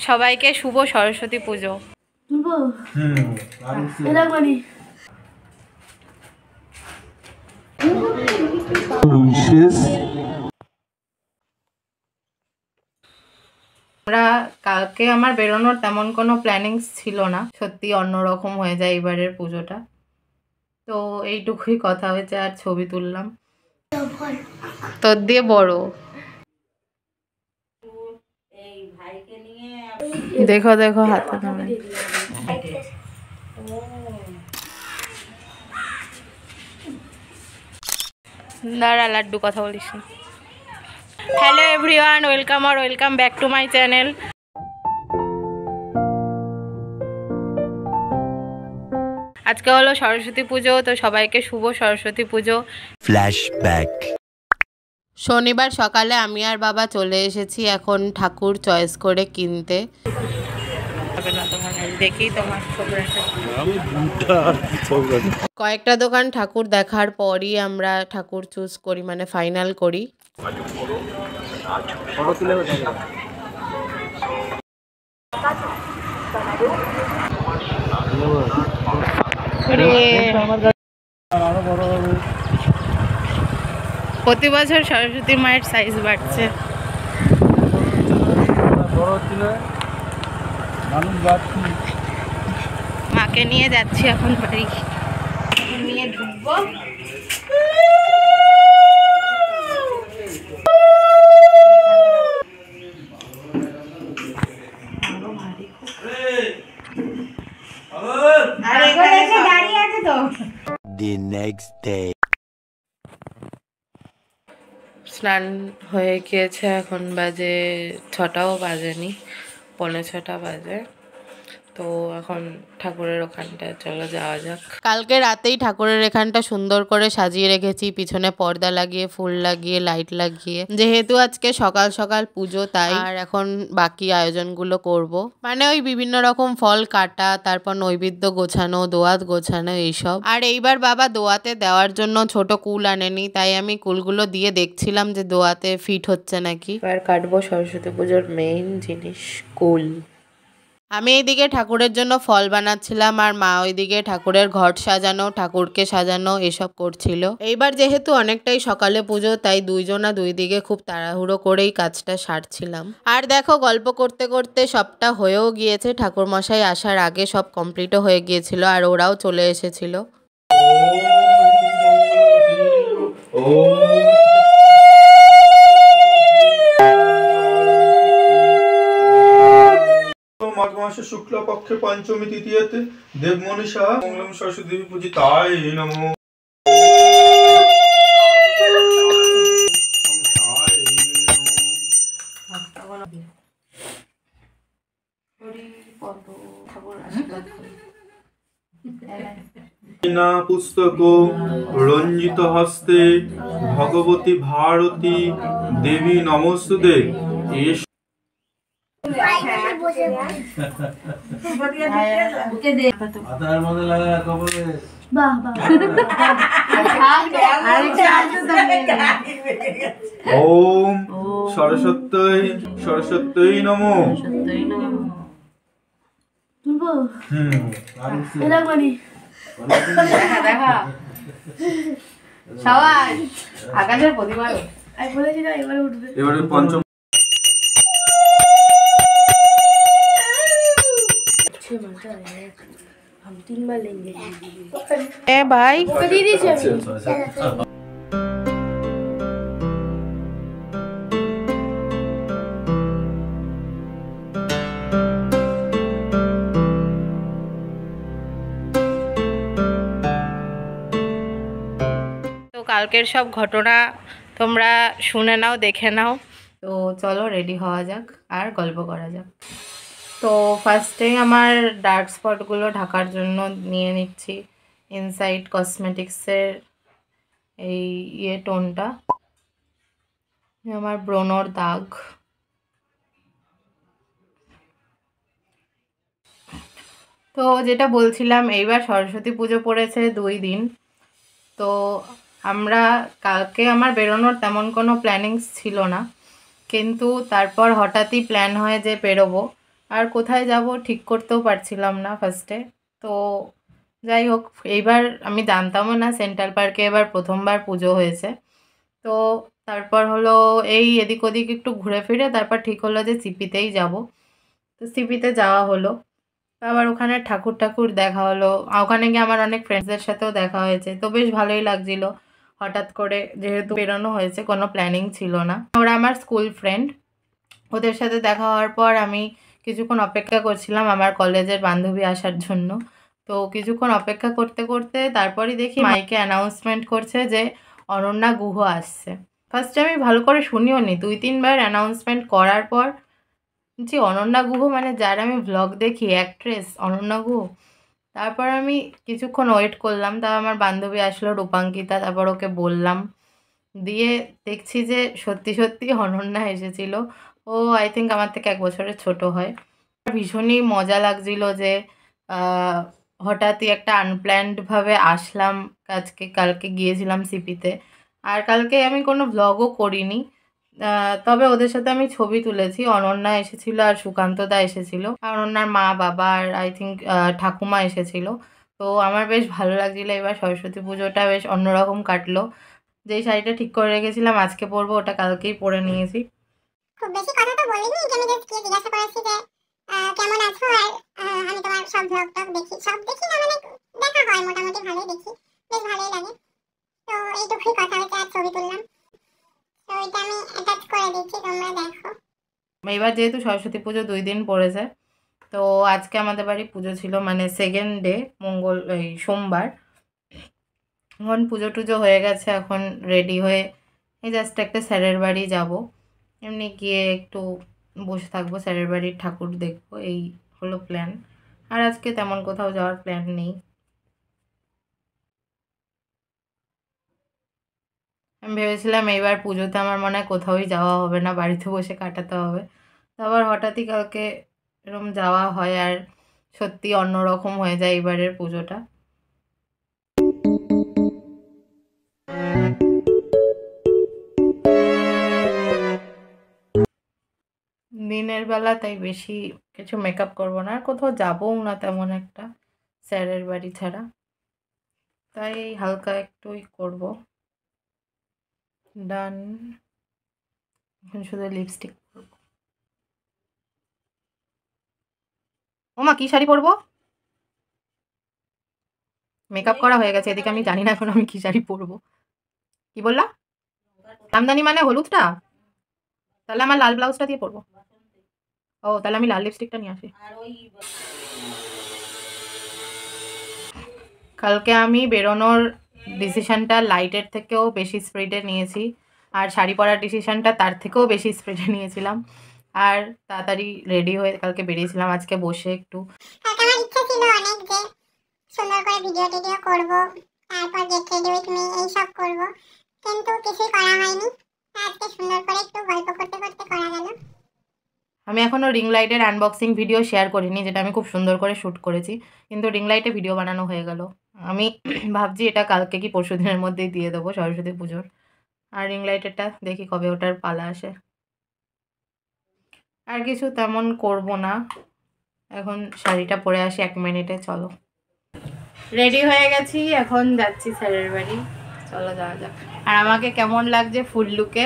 সবাইকে শুভ সরস্বতী পুজো। আমরা কালকে আমার বেরোনোর তেমন কোনো প্ল্যানিংস ছিল না, সত্যি অন্যরকম হয়ে যায় এবারের পুজোটা। তো এইটুকুই কথা হয়েছে, আর ছবি তুললাম তোর দিয়ে বড়। দেখো দেখো হাতে ধরে দাঁড়া, লাড্ডু কথা বলিস না। Hello everyone, welcome back to my channel. আজকে হলো সরস্বতী পুজো, তো সবাইকে শুভ সরস্বতী পুজো। ফ্ল্যাশব্যাক। শনিবার সকালে আমি আর বাবা চলে এসেছি এখন ঠাকুর চয়েস করে কিনতে। দেখি তোমার কয়েকটা দোকান ঠাকুর দেখার পরই আমরা ঠাকুর চুজ করি, মানে ফাইনাল করি। প্রতি বছর সরস্বতী মায়ের সাইজ বাড়ছে। মাকে নিয়ে যাচ্ছি এখন বাড়ি, নিয়ে ঢুকবো। The next day. স্নান হয়ে গিয়েছে, এখন বাজে 6টাও বাজেনি, 5:45 বাজে। তো এখন ঠাকুরের ওখানটা চলো যাওয়া যাক। কালকে রাতেই ঠাকুরের এখানটা সুন্দর করে সাজিয়ে রেখেছি, পিছনে পর্দা লাগিয়ে, ফুল লাগিয়ে, লাইট লাগিয়ে। যেহেতু আজকে সকাল সকাল পুজো, তাই আর এখন বাকি আয়োজনগুলো করব। মানে ওই বিভিন্ন রকম ফল কাটা, তারপর নৈবেদ্য গোছানো, দোয়াত গোছানো এইসব। আর এইবার বাবা দোয়াতে দেওয়ার জন্য ছোট কুল আনেনি, তাই আমি কুলগুলো দিয়ে দেখছিলাম যে দোয়াতে ফিট হচ্ছে নাকি। এবার কাটবো সরস্বতী পুজোর মেইন জিনিস, কুল। আমি এইদিকে ঠাকুরের জন্য ফল বানাচ্ছিলাম, আর মা ওইদিকে ঠাকুরের ঘট সাজানো, ঠাকুরকে সাজানো এসব করছিল। এইবার যেহেতু অনেকটাই সকালে পুজো, তাই দুইজনা দুই দিকে খুব তাড়াহুড়ো করেই কাজটা সারছিলাম। আর দেখো গল্প করতে করতে সবটা হয়েও গিয়েছে, ঠাকুর মশাই আসার আগে সব কমপ্লিটও হয়ে গিয়েছিল, আর ওরাও চলে এসেছিল। মাঘ মাসে শুক্লপক্ষে পঞ্চমী তৃতীয়াতে দেবমনীষা মঙ্গলম সরস্বতী দেবী পূজিতায় নমঃ। পুস্তক রঞ্জিত হস্তে ভগবতী ভারতী দেবী নমস্তুতে। ওম সরস্বত্যই নমঃ। আকাশের প্রতিমা এবারে পঞ্চম ভাই কালকের সব ঘটনা তোমরা শুনে নাও, দেখে নাও। তো চলো রেডি হওয়া যাক আর গল্প করা যাক। তো ফার্স্টেই আমার ডার্ক স্পটগুলো ঢাকার জন্য নিয়ে নিচ্ছি ইনসাইড কসমেটিক্সের এই টোনটা, আমার ব্রণর দাগ। তো যেটা বলছিলাম, এইবার সরস্বতী পুজো পড়েছে 2 দিন। তো আমরা কালকে আমার বেরোনোর তেমন কোনো প্ল্যানিংস ছিল না, কিন্তু তারপর হঠাৎই প্ল্যান হয় যে বেরোবো। আর কোথায় যাব ঠিক করতেও পারছিলাম না ফার্স্টে। তো যাই হোক, এইবার আমি জানতামও না সেন্ট্রাল পার্কে এবার প্রথমবার পুজো হয়েছে। তো তারপর হলো এই এদিক ওদিক একটু ঘুরে ফিরে তারপর ঠিক হলো যে সিপিতেই যাব। তো সিপিতে যাওয়া হলো। তো আবার ওখানে ঠাকুর ঠাকুর দেখা হলো। ওখানে গিয়ে আমার অনেক ফ্রেন্ডসদের সাথেও দেখা হয়েছে। তো বেশ ভালোই লাগছিল। হঠাৎ করে যেহেতু বেরোনো হয়েছে, কোনো প্ল্যানিং ছিল না। ওরা আমার স্কুল ফ্রেন্ড। ওদের সাথে দেখা হওয়ার পর আমি কিছুক্ষণ অপেক্ষা করছিলাম আমার কলেজের বান্ধবী আসার জন্য। তো কিছুক্ষণ অপেক্ষা করতে করতে তারপরই দেখি মাইকে অ্যানাউন্সমেন্ট করছে যে অনন্যা গুহ আসছে। ফার্স্টে আমি ভালো করে শুনিও নি, 2-3 বার অ্যানাউন্সমেন্ট করার পর যে অনন্যা গুহ মানে যার আমি ভ্লগ দেখি, অ্যাক্ট্রেস অনন্যা গুহ। তারপর আমি কিছুক্ষণ ওয়েট করলাম, তা আমার বান্ধবী আসলো রূপাঙ্কিতা, তারপর ওকে বললাম। দিয়ে দেখছি যে সত্যি সত্যি অনন্যা এসেছিল। ও আই থিঙ্ক আমার থেকে 1 বছরের ছোট হয়। ভীষণই মজা লাগছিল যে হঠাৎই একটা আনপ্ল্যান্ডভাবে আসলাম। কালকে গিয়েছিলাম সিপিতে। আর কালকে আমি কোনো ভ্লগও করিনি। তবে ওদের সাথে আমি ছবি তুলেছি। অনন্যা এসেছিল আর সুকান্তদা এসেছিল, আর অনন্যার মা বাবা আর আই থিঙ্ক ঠাকুমা এসেছিল। তো আমার বেশ ভালো লাগছিল। এবার সরস্বতী পুজোটা বেশ অন্যরকম কাটলো। যেই শাড়িটা ঠিক করে রেখেছিলাম আজকে পরবো, ওটা কালকেই পরে নিয়েছি। খুব বেশি কথা তো বলিনি, যে আমি জাস্ট গিয়ে জিজ্ঞাসা করেছি যে কেমন আছো। আর আমি তোমার সব ভ্লগ টক দেখি, সব দেখি না মানে দেখা হয়, মোটামুটি ভালোই দেখি, বেশ ভালোই লাগে। তো এইটুকুই কথা হচ্ছে, আর ছবি তুললাম। তো এটা আমি অ্যাটাচ করে দিচ্ছি, তোমরা দেখো। এবার যেহেতু সরস্বতী পুজো 2 দিন পড়েছে, তো আজকে আমাদের বাড়ি পুজো ছিল, মানে সেকেন্ড ডে, এই সোমবার। এখন পুজো টুজো হয়ে গেছে, এখন রেডি হয়ে এই জাস্ট একটা স্যারের বাড়ি যাব। এমনি গিয়ে একটু বসে থাকবো, স্যারের বাড়ির ঠাকুর দেখবো, এই হলো প্ল্যান। আর আজকে তেমন কোথাও যাওয়ার প্ল্যান নেই। আমি ভেবেছিলাম এইবার পুজোতে আমার মনে হয় কোথাওই যাওয়া হবে না, বাড়িতে বসে কাটাতে হবে। তো আবার হঠাৎই কালকে এরকম যাওয়া হয়, আর সত্যি অন্যরকম হয়ে যায় এবারের পুজোটা। দিনের বেলা তাই বেশি কিছু মেকআপ করবো না, আর কোথাও যাবও না তেমন একটা স্যারের বাড়ি ছাড়া। তাই হালকা একটুই করব। ডান। এখন শুধু লিপস্টিক পরবো। ওমা কি শাড়ি পরবো? মেকআপ করা হয়ে গেছে, এদিকে আমি জানি না এখন আমি কি শাড়ি পরবো। কি বললা? জামদানি মানে হলুদটা? তাহলে আমার লাল ব্লাউজটা দিয়ে পরবো। ও তাহলে আমি লাল লিপস্টিকটা নিয়ে আসি। কালকে আমি বেরোনোর ডিসিশনটা লাইটের থেকেও বেশি স্পিডে নিয়েছি, আর শাড়ি পরার ডিসিশনটা তার থেকেও বেশি স্পিডে নিয়েছিলাম। আর তাড়াতাড়ি রেডি হয়ে কালকে বেরিয়েছিলাম আজকে বসে একটু। কালকে আমার ইচ্ছা ছিল অনেক যে সুন্দর করে ভিডিও টিডিও করবো, তারপর গেট রেডি উইথ মি এইসব করবো, কিন্তু কিছুই করা হয়নি। আজকে সুন্দর করে একটু গল্প করতে করতে করা গেল। আমি এখনও রিং লাইটের আনবক্সিং ভিডিও শেয়ার করিনি, যেটা আমি খুব সুন্দর করে শ্যুট করেছি, কিন্তু রিং লাইটে ভিডিও বানানো হয়ে গেল। আমি ভাবছি এটা কালকে কি পরশু দিনের মধ্যেই দিয়ে দেবো সরস্বতী পুজোর। আর রিং লাইটেরটা দেখি কবে ওটার পালা আসে। আর কিছু তেমন করব না, এখন শাড়িটা পরে আসি 1 মিনিটে। চলো, রেডি হয়ে গেছি, এখন যাচ্ছি স্যারের বাড়ি। চলো যাওয়া যাক। আর আমাকে কেমন লাগছে ফুল লুকে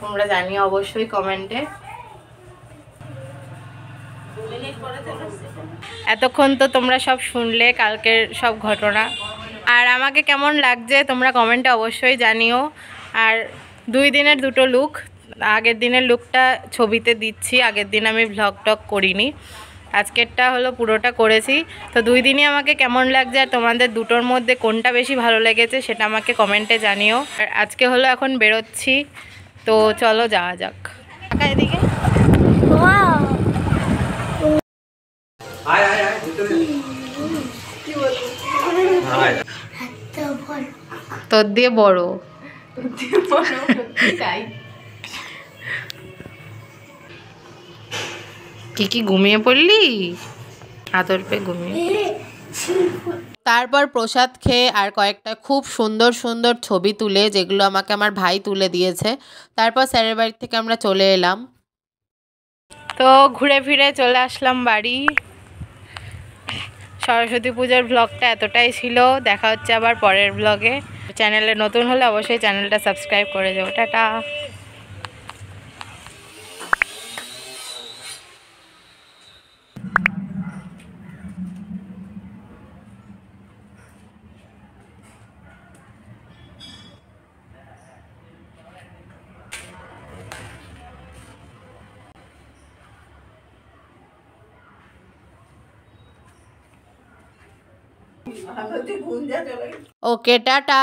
তোমরা জানিও অবশ্যই কমেন্টে। এতক্ষণ তো তোমরা সব শুনলে কালকের সব ঘটনা, আর আমাকে কেমন লাগছে তোমরা কমেন্টে অবশ্যই জানিও। আর 2 দিনের 2টো লুক, আগের দিনের লুকটা ছবিতে দিচ্ছি, আগের দিন আমি ভ্লগ টক করিনি, আজকেরটা হলো পুরোটা করেছি। তো 2 দিনই আমাকে কেমন লাগছে আর তোমাদের দুটোর মধ্যে কোনটা বেশি ভালো লেগেছে সেটা আমাকে কমেন্টে জানিও। আর আজকে হলো এখন বেরোচ্ছি, তো চলো যাওয়া যাক। এদিকে তোর দিয়ে বড় কি ঘুমিয়ে পড়লি? আদর পেয়ে ঘুমিয়ে। তারপর প্রসাদ খেয়ে আর কয়েকটা খুব সুন্দর সুন্দর ছবি তুলে, যেগুলো আমাকে আমার ভাই তুলে দিয়েছে, তারপর স্যারের বাড়ি থেকে আমরা চলে এলাম। তো ঘুরে ফিরে চলে আসলাম বাড়ি। সরস্বতী পুজোর ব্লগটা এতটাই ছিল, দেখা হচ্ছে আবার পরের ব্লগে। চ্যানেলে নতুন হলে অবশ্যই চ্যানেলটা সাবস্ক্রাইব করে যাও। টাটা। ওকে, টাটা।